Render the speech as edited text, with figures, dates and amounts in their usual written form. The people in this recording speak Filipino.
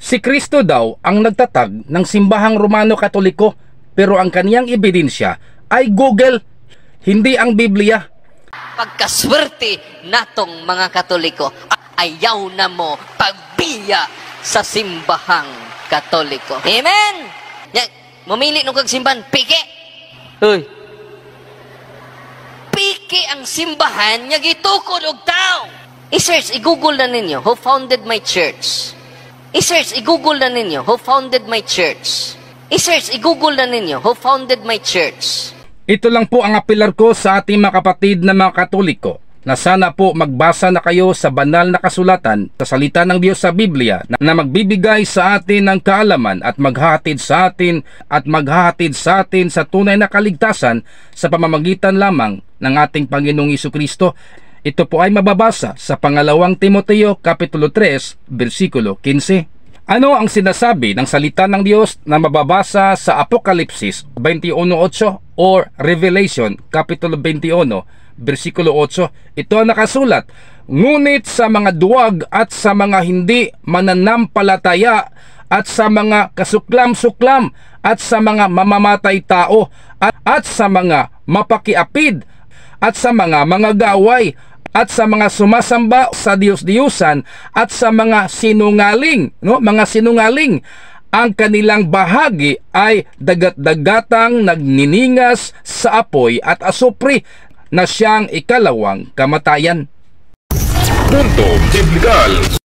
Si Kristo daw ang nagtatag ng simbahang Romano-Katoliko, pero ang kaniyang ebidensya ay Google, hindi ang Biblia. Pagkaswerte natong mga Katoliko, ayaw na mo pagbiya sa simbahang Katoliko. Amen! Mamili nung kagsimbahan, piki! Uy! Piki ang simbahan niya gitukod og tao. I-search, i-google na ninyo, who founded my church? I-search, i-google na ninyo, who founded my church? I-search, i-google na ninyo, who founded my church? Ito lang po ang apilar ko sa ating mga kapatid na mga Katoliko, na sana po magbasa na kayo sa banal na kasulatan sa salita ng Diyos sa Biblia na magbibigay sa atin ng kaalaman at maghahatid sa atin sa tunay na kaligtasan sa pamamagitan lamang ng ating Panginoong Jesucristo. Ito po ay mababasa sa pangalawang Timoteo Kapitulo 3, versikulo 15. Ano ang sinasabi ng salita ng Diyos na mababasa sa Apokalipsis 21:8 or Revelation Kapitulo 21, versikulo 8? Ito ang nakasulat, ngunit sa mga duwag at sa mga hindi mananampalataya at sa mga kasuklam-suklam at sa mga mamamatay tao at sa mga mapakiapid at sa mga gaway at sa mga sumasamba sa Diyos-Diyusan at sa mga sinungaling, mga sinungaling, ang kanilang bahagi ay dagat-dagatang nagniningas sa apoy at asupri na siyang ikalawang kamatayan. Punto Biblikal.